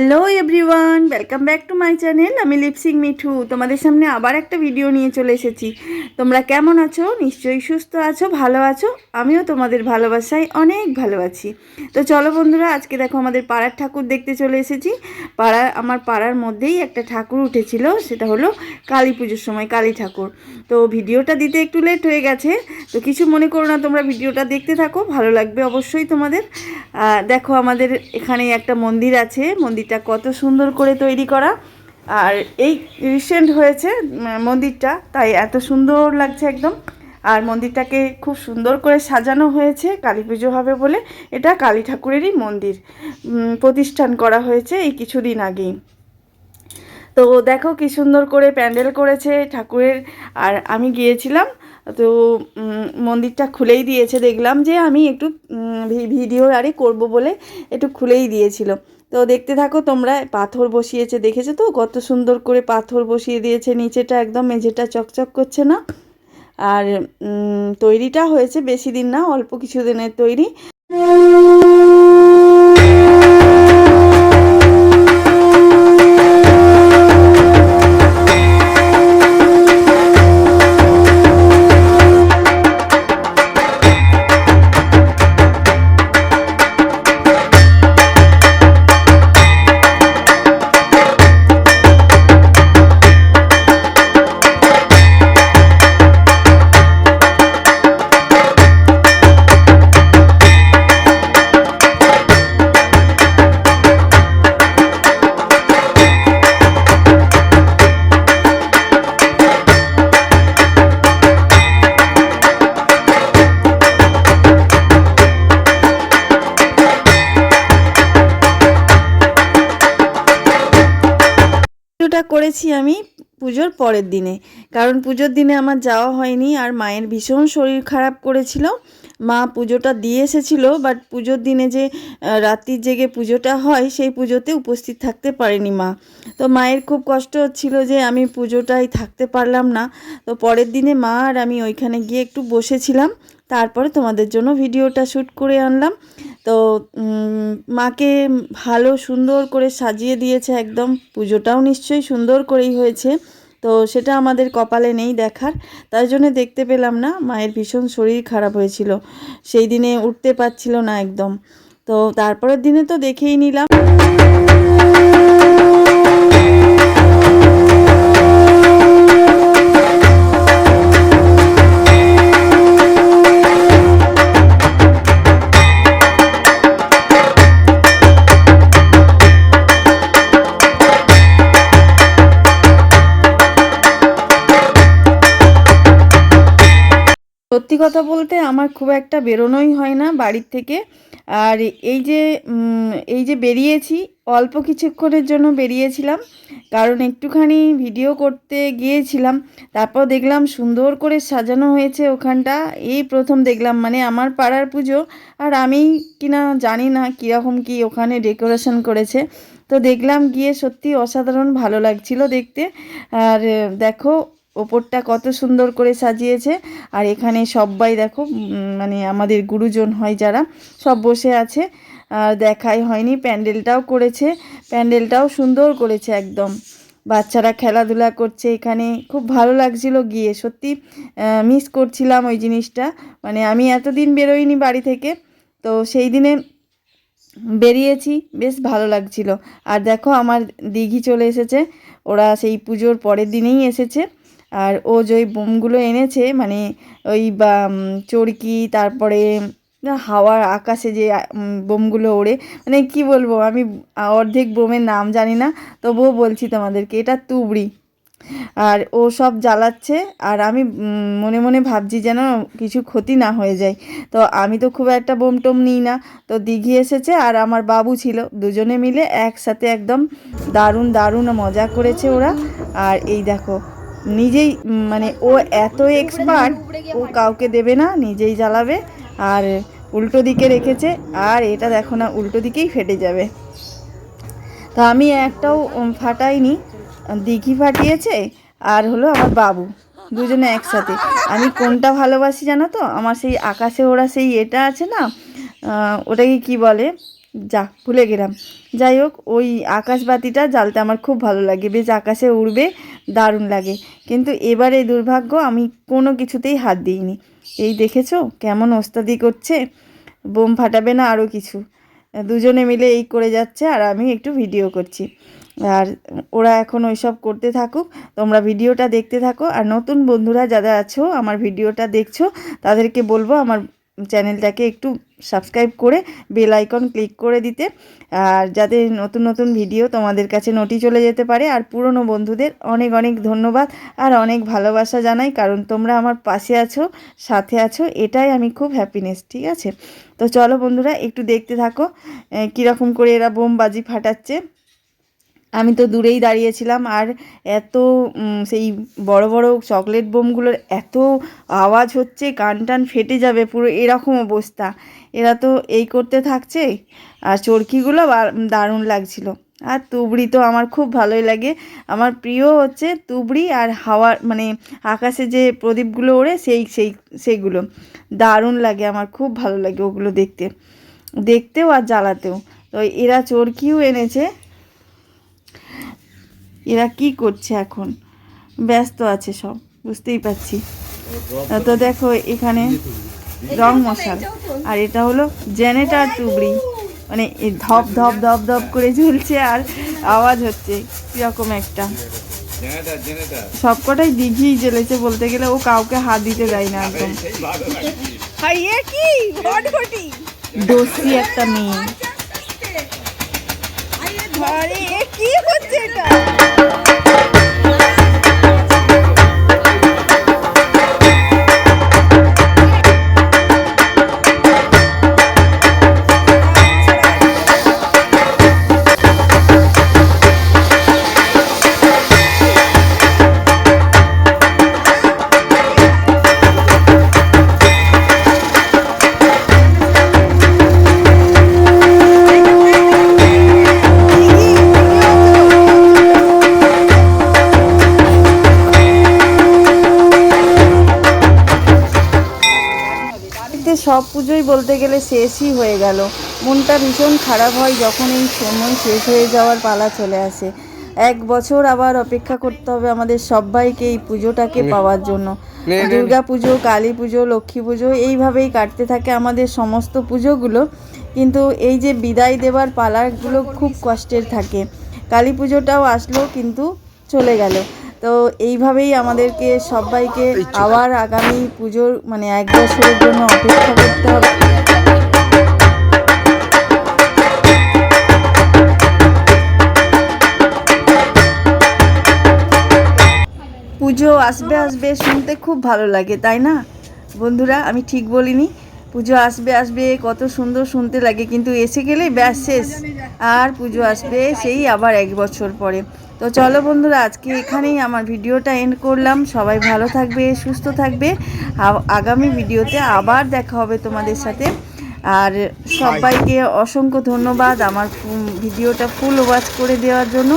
Hello everyone, welcome back to my channel. আমি lip sync Mithu তোমাদের সামনে আবার একটা ভিডিও নিয়ে চলে এসেছি। তোমরা কেমন আছো? নিশ্চয়ই সুস্থ আছো, ভালো আছো। আমিও তোমাদের ভালোবাসায় অনেক ভালো আছি। তো চলো বন্ধুরা, আজকে দেখো আমাদের পাড়ার ঠাকুর দেখতে চলে এসেছি। আমার পাড়ার মধ্যেই একটা ঠাকুর উঠেছিল, সেটা হলো কালী পুজোর সময় কালী ঠাকুর। তো ভিডিওটা দিতে একটু লেট হয়ে গেছে, তো কিছু মনে করো না, তোমরা ভিডিওটা দেখতে থাকো, ভালো লাগবে অবশ্যই তোমাদের। দেখো আমাদের এখানে একটা মন্দির আছে, মন্দিরটা কত সুন্দর করে তৈরি করা। আর এই রিসেন্ট হয়েছে মন্দিরটা, তাই এত সুন্দর লাগছে একদম। আর মন্দিরটাকে খুব সুন্দর করে সাজানো হয়েছে, কালী পুজো হবে বলে। এটা কালী ঠাকুরেরই মন্দির, প্রতিষ্ঠান করা হয়েছে এই কিছুদিন আগেই। তো দেখো কি সুন্দর করে প্যান্ডেল করেছে ঠাকুরের। আর আমি গিয়েছিলাম, তো মন্দিরটা খুলেই দিয়েছে, দেখলাম যে আমি একটু ভিডিও আরে করব বলে একটু খুলেই দিয়েছিল। তো দেখতে থাকো তোমরা। পাথর বসিয়েছে, দেখেছো তো কত সুন্দর করে পাথর বসিয়ে দিয়েছে, নিচেটা একদম মেঝেটা চকচক করছে না। আর তৈরিটা হয়েছে বেশি দিন না, অল্প কিছু দিনের তৈরি। ভিডিওটা করেছি আমি পুজোর পরের দিনে, কারণ পুজোর দিনে আমার যাওয়া হয়নি। আর মায়ের ভীষণ শরীর খারাপ করেছিল, মা পুজোটা দিয়ে এসেছিল, বাট পুজোর দিনে যে রাত্রির জেগে পুজোটা হয় সেই পুজোতে উপস্থিত থাকতে পারেনি মা। তো মায়ের খুব কষ্ট হচ্ছিল যে আমি পুজোটাই থাকতে পারলাম না। তো পরের দিনে মা আর আমি ওইখানে গিয়ে একটু বসেছিলাম, তারপরে তোমাদের জন্য ভিডিওটা শ্যুট করে আনলাম। তো মাকে ভালো সুন্দর করে সাজিয়ে দিয়েছে একদম, পুজোটাও নিশ্চয়ই সুন্দর করেই হয়েছে। তো সেটা আমাদের কপালে নেই দেখার, তাই জন্য দেখতে পেলাম না। মায়ের ভীষণ শরীর খারাপ হয়েছিল, সেই দিনে উঠতে পারছিল না একদম। তো তারপরের দিনে তো দেখেই নিলাম। সত্যি কথা বলতে আমার খুব একটা বেরোনোই হয় না বাড়ির থেকে। আর এই যে বেরিয়েছি, অল্প কিছুক্ষণের জন্য বেরিয়েছিলাম, কারণ একটুখানি ভিডিও করতে গিয়েছিলাম। তারপর দেখলাম সুন্দর করে সাজানো হয়েছে ওখানটা, এই প্রথম দেখলাম, মানে আমার পাড়ার পুজো। আর আমি কিনা জানি না কীরকম কি ওখানে ডেকোরেশন করেছে। তো দেখলাম গিয়ে, সত্যি অসাধারণ ভালো লাগছিল দেখতে। আর দেখো ওপরটা কত সুন্দর করে সাজিয়েছে। আর এখানে সবাই দেখো, মানে আমাদের গুরুজন হয় যারা, সব বসে আছে। আর দেখাই হয়নি, প্যান্ডেলটাও করেছে, প্যান্ডেলটাও সুন্দর করেছে একদম। বাচ্চারা খেলাধুলা করছে এখানে, খুব ভালো লাগছিল গিয়ে, সত্যি মিস করছিলাম ওই জিনিসটা। মানে আমি এতদিন বেরোইনি বাড়ি থেকে, তো সেই দিনে বেরিয়েছি, বেশ ভালো লাগছিল। আর দেখো আমার দিঘি চলে এসেছে, ওরা সেই পুজোর পরের দিনেই এসেছে। আর ও যে ওই বোমগুলো এনেছে, মানে ওই চরকি, তারপরে হাওয়ার আকাশে যে বোমগুলো ওড়ে, মানে কি বলবো, আমি অর্ধেক বোমের নাম জানি না, তবুও বলছি তোমাদেরকে, এটা তুবড়ি। আর ও সব জ্বালাচ্ছে, আর আমি মনে মনে ভাবছি যেন কিছু ক্ষতি না হয়ে যায়। তো আমি তো খুব একটা বোম টোম নিই না। তো দিঘি এসেছে আর আমার বাবু ছিল, দুজনে মিলে একসাথে একদম দারুণ দারুণ মজা করেছে ওরা। আর এই দেখো, নিজেই মানে ও এত এক্সপার্ট, ও কাউকে দেবে না, নিজেই জ্বালাবে। আর উল্টো দিকে রেখেছে, আর এটা দেখো না, উল্টো দিকেই ফেটে যাবে। তো আমি একটাও ফাটাইনি, দিঘি ফাটিয়েছে আর হলো আমার বাবু, দুজনে একসাথে। আমি কোনটা ভালোবাসি জানো তো? আমার সেই আকাশে ওরা সেই এটা আছে না, ওটাকে কি বলে, যা ভুলে গেলাম। যাই হোক, ওই আকাশবাতিটা জ্বালতে আমার খুব ভালো লাগে, বেশ আকাশে উড়বে, দারুণ লাগে। কিন্তু এবারে দুর্ভাগ্য আমি কোনো কিছুতেই হাত দিইনি। এই দেখেছো কেমন ওস্তাদি করছে, বোম ফাটাবে না আরও কিছু, দুজনে মিলে এই করে যাচ্ছে আর আমি একটু ভিডিও করছি। আর ওরা এখন ওইসব করতে থাকুক, তোমরা ভিডিওটা দেখতে থাকো। আর নতুন বন্ধুরা যারা আছো আমার ভিডিওটা দেখছো তাদেরকে বলবো আমার চ্যানেলটাকে একটু সাবস্ক্রাইব করে বেল আইকন ক্লিক করে দিতে, আর যাতে নতুন নতুন ভিডিও তোমাদের কাছে নোটি চলে যেতে পারে। আর পুরনো বন্ধুদের অনেক অনেক ধন্যবাদ আর অনেক ভালোবাসা জানাই, কারণ তোমরা আমার পাশে আছো, সাথে আছো, এটাই আমি খুব হ্যাপিনেস। ঠিক আছে, তো চলো বন্ধুরা একটু দেখতে থাকো কীরকম করে এরা বোমবাজি ফাটাচ্ছে। আমি তো দূরেই দাঁড়িয়েছিলাম, আর এত সেই বড় বড় চকলেট বোমগুলোর এত আওয়াজ হচ্ছে, কান টান ফেটে যাবে পুরো, এরকম অবস্থা। এরা তো এই করতে থাকছে, আর চরকিগুলো দারুণ লাগছিল। আর তুবড়ি তো আমার খুব ভালোই লাগে, আমার প্রিয় হচ্ছে তুবড়ি আর হাওয়ার মানে আকাশে যে প্রদীপগুলো ওড়ে সেইগুলো দারুণ লাগে, আমার খুব ভালো লাগে ওগুলো দেখতেও আর জ্বালাতেও। তো এরা চরকিও এনেছে। এরা কি করছে এখন, ব্যস্ত আছে সব, বুঝতেই পারছি। তো দেখো এখানে রং মশাল, আর এটা হলো জেনারেটর তুবড়ি, মানে ধপ ধপ ধপ ধপ করে ঝুলছে আর আওয়াজ হচ্ছে কীরকম একটা। সবকটাই দিঘি জ্বেলেছে বলতে গেলে, ও কাউকে হাত দিতে দেয় না একদম। দোষী একটা মেয়ে। কি হচ্ছে এটা? সব পুজোই বলতে গেলে শেষই হয়ে গেল, মনটা ভীষণ খারাপ হয় যখন এই সময় শেষ হয়ে যাওয়ার পালা চলে আসে। 1 বছর আবার অপেক্ষা করতে হবে আমাদের সবাইকে এই পুজোটাকে পাওয়ার জন্য। দুর্গা পুজো, কালী পুজো, লক্ষ্মী পুজো এইভাবেই কাটতে থাকে আমাদের সমস্ত পুজোগুলো, কিন্তু এই যে বিদায় দেওয়ার পালাগুলো খুব কষ্টের থাকে। কালী পুজোটাও আসলো কিন্তু চলে গেল। তো এইভাবেই আমাদেরকে সবাইকে আবার আগামী পুজোর মানে 1 বছরের জন্য অপেক্ষা করতে হবে। পুজো আসবে আসবে শুনতে খুব ভালো লাগে, তাই না বন্ধুরা? আমি ঠিক বলিনি? পুজো আসবে আসবে কত সুন্দর শুনতে লাগে, কিন্তু এসে গেলেই ব্যাস শেষ, আর পুজো আসবে সেই আবার 1 বছর পরে। তো চলো বন্ধুরা, আজকে এখানেই আমার ভিডিওটা এন্ড করলাম। সবাই ভালো থাকবে, সুস্থ থাকবে, আগামী ভিডিওতে আবার দেখা হবে তোমাদের সাথে। আর সবাইকে অসংখ্য ধন্যবাদ আমার ভিডিওটা ফুল ওয়াচ করে দেওয়ার জন্য।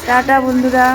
টাটা বন্ধুরা।